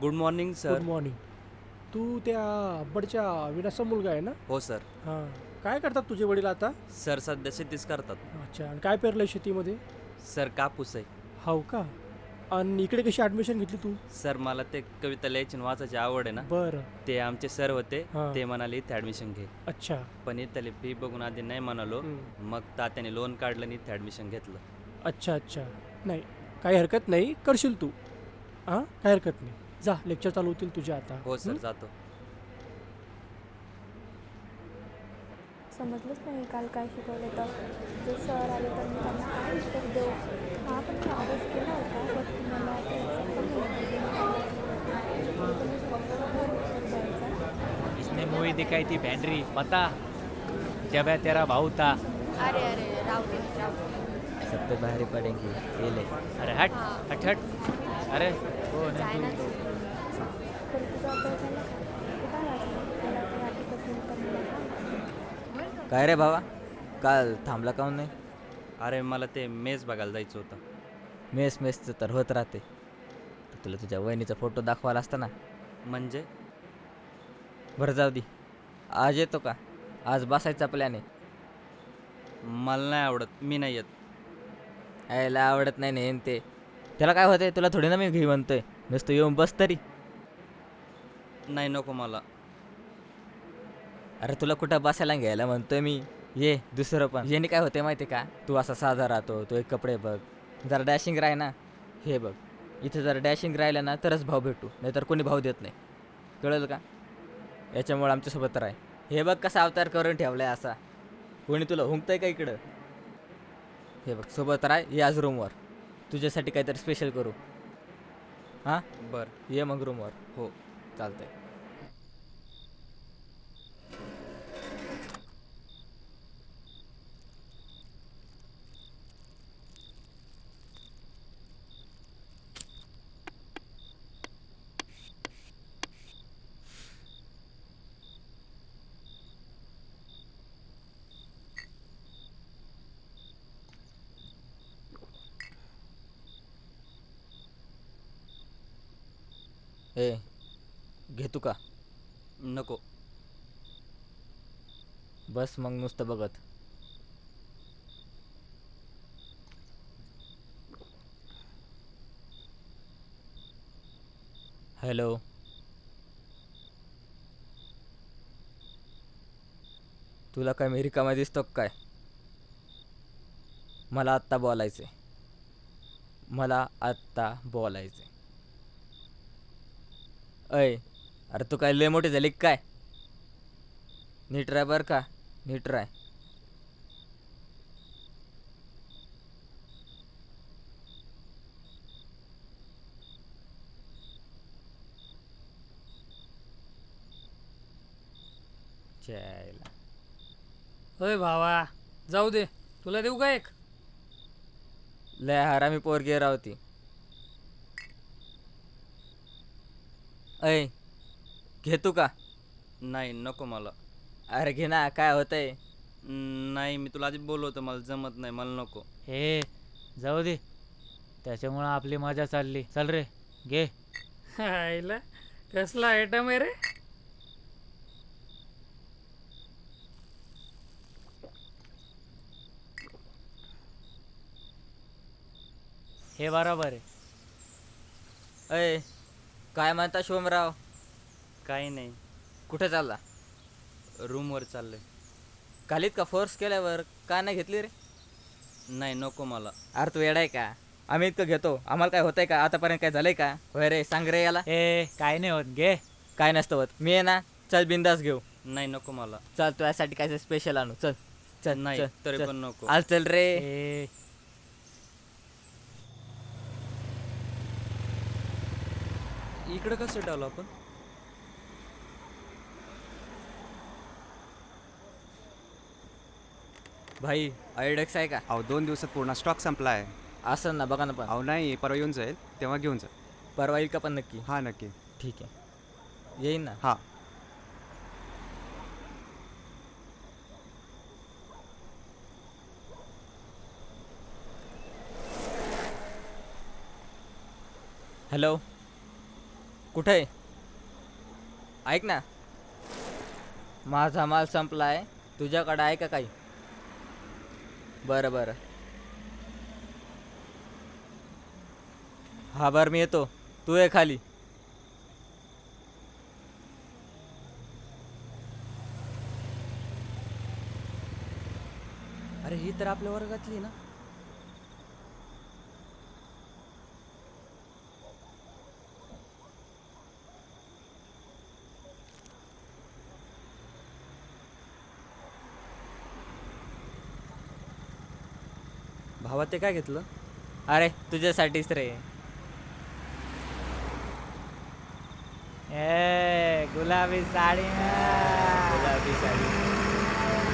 Good morning good sir. Morning. तू त्या अब्बडच्या विनासचा मुलगा आहे ना? हो सर. हां. काय करतात तुझे वडील आता? सर सध्या शेतीच करतात. अच्छा. आणि काय पेरलंय शेतीमध्ये? सर कापूस आहे. हो का? आणि इकडे कशी ॲडमिशन घेतली तू? सर मला ते कविता लिहायची आणि वाचायची आवड आहे ना. बरं. ते आमचे सर होते. हां. ते म्हणाले इथे ॲडमिशन घे. अच्छा. पण इथले फी बघून आधी नाही म्हणालो. हं. मग तात्याने लोन काढलं आणि इथे ॲडमिशन घेतलं. अच्छा, अच्छा. नाही, काही हरकत नाही. करशील तू. हां, काही हरकत नाही. जा, लेक्चर चालू होतील तुझे आता. हो सर जातो. समजलंच नाही काल काय शिकवले तर जर सर आले तर मी त्यांना काय उत्तर देऊ. हा पण मी अभ्यास केला होता बट मला ते इसने मूवी दिखाई थी बैंड्री पता जब है तेरा भाऊ था. अरे अरे राहू दे राहू दे. सब पे भारी पड़ेंगी खेल है. अरे हट हाँ. हट हट. अरे हो जाय ना नाही तू. तर तुझा अभ्यास झाला का? कुठं वाचलं मला तर आठवत असेल तर मला सांग. काय रे भावा, काल थांबला काहून नाही? अरे मला ते मेस बघायला जायचं होतं. मेसचं तर होत राहते. तर तुला तुझ्या वहिनीचा फोटो दाखवायला असता ना. म्हणजे बरं जाऊ दे, आज येतो का? आज बसायचा प्लॅन आहे. मला नाही आवडत. मी नाही येत. यायला आवडत नाही नेन ते. त्याला काय होतंय, तुला थोडी ना मी घे म्हणतोय. नुसतं येऊन बस तरी. नाही नको मला. अरे तुला कुठं बसायला घ्यायला म्हणतोय मी. ये दुसरं पण. याने काय होते माहिती का, तू असा साधा राहतो. तो एक कपडे बघ, जरा डॅशिंग राह ना. हे बघ, इथे जर डॅशिंग राहिलं ना तरच भाव भेटू, नाहीतर कोणी भाव देत नाही. कळलं का? याच्यामुळे आमच्यासोबत राह. हे बघ कसा अवतार करून ठेवलाय असा. कोणी तुला हुंकतंय का इकडं? हे बघ सोबत राह. ये आज रूमवर, तुझ्यासाठी काहीतरी स्पेशल करू. हां बरं. ये मग रूमवर. हो. चालतंय. ए घेतो का? नको. बस मग नुसतं बघत. हॅलो. तुला काय मी रिकामा दिसतो का काय? मला आत्ता बोलायचंय. मला आत्ता बोलायचंय. अय, अरे तू काय लय मोठी झाली का काय? नीट राय बरं का, नीट राय. चायला. होय भावा, जाऊ दे. तुला देऊ का एक? लय हरामी पोरगी रावती. अय घेतो का? नाही नको मला. अरे घे ना, काय होतंय? नाही मी तुला आधी बोललो होतं मला जमत नाही. मला नको. हे जाऊ दे. त्याच्यामुळं आपली मजा चालली. चल रे घे. आईला कसला आयटम आहे रे. हे बरोबर आहे. अय काय म्हणता शिवमराव? काही नाही. कुठे चालला? रूमवर चाललंय. खालीत का फोर्स केल्यावर का नाही घेतली रे? नाही नको मला. अरे तू येडाय का? आम्ही इतकं घेतो, आम्हाला काय होतंय का? आतापर्यंत काय झालंय का? होय रे, सांग रे याला. ए काय नाही होत घे. काय नसतं होत. मी आहे ना, चल बिंदास घेऊ. नाही नको मला. चल तू यासाठी काय स्पेशल आणू. चल चल नाही चल, तरी चल. पण नको. आज चल रे. ए इकडे कसं आलो आपण? भाई आयडेक्स आहे का? अहो 2 दिवसात पूर्ण स्टॉक संपला आहे. असं ना, बघा ना. पण अहो नाही, परवा येऊन जाईल तेव्हा घेऊन जा. परवा येईल का पण नक्की? हां नक्की. ठीक आहे, येईन ना. हां. हॅलो. कुठे आहे? ऐक ना, माझा माल संपलाय, तुझ्याकडे आहे का काही? बरं बरं. हा बरं, मी येतो, तू ये खाली. अरे ही तर आपल्या वर्गातली ना. भावा ते काय घेतलं? अरे तुझ्यासाठीच रे. ए गुलाबी साडी ना. गुलाबी साडी,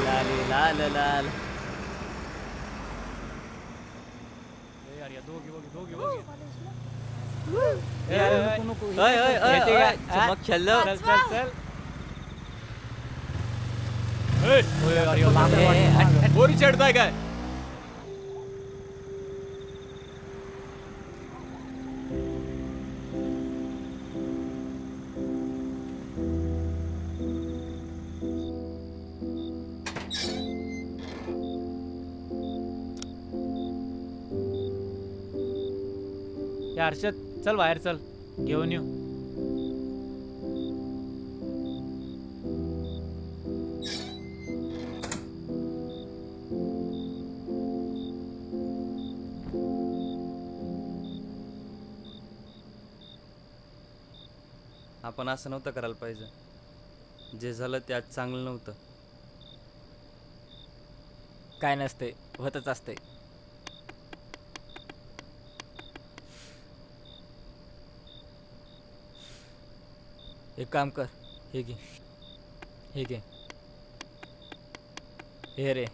लाली लाल लाल. ओय, ओय, ओय, येते ओय, का? हा? चमक छल्लो. चल चल चल. अरे मागं ए, वळ. हट, हट. बोरी चढताय काय? या हर्षद चल बाहेर चल, घेऊन येऊ. आपण असं नव्हतं करायला पाहिजे. जे झालं ते आज चांगलं नव्हतं. काय नसते, होतच असते. एक काम कर, हे घे, हे घे, हे रे.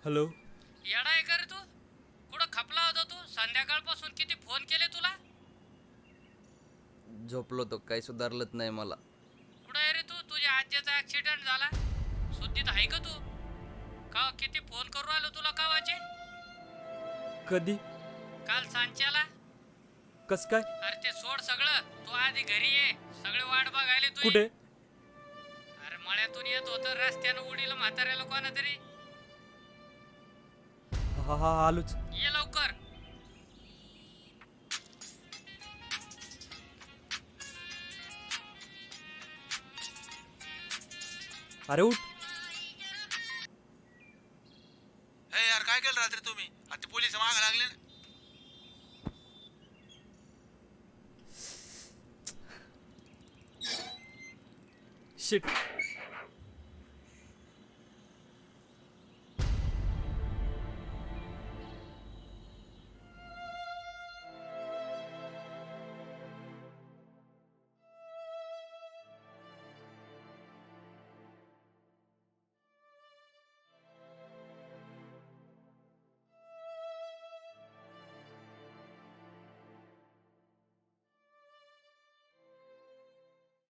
हॅलो. येडा आहे का रे तू? कुठं खपला होता तू? संध्याकाळपासून किती फोन केले तुला? झोपलो तो, काही सुधारलंच नाही मला. कुठं आहे रे तू? तुझ्या आज्याचा ऍक्सिडेंट झाला. सुद्धीत आहे का तू? का किती फोन करू राहिलो तुला कावाचे? कधी? काल सांच्याला. कस काय? अरे ते सोड सगळं, तू आधी घरी ये. सगळे वाट बघायले तू. कुठे? अरे मळ्यातून येत होतं, रस्त्यानं उडीलं म्हाताऱ्याला कोणा तरी. हा हा आलोच. ये लवकर. अरे उठ. हे यार काय केलं रात्री तुम्ही? आता पोलीस मागे लागले ना. शिट.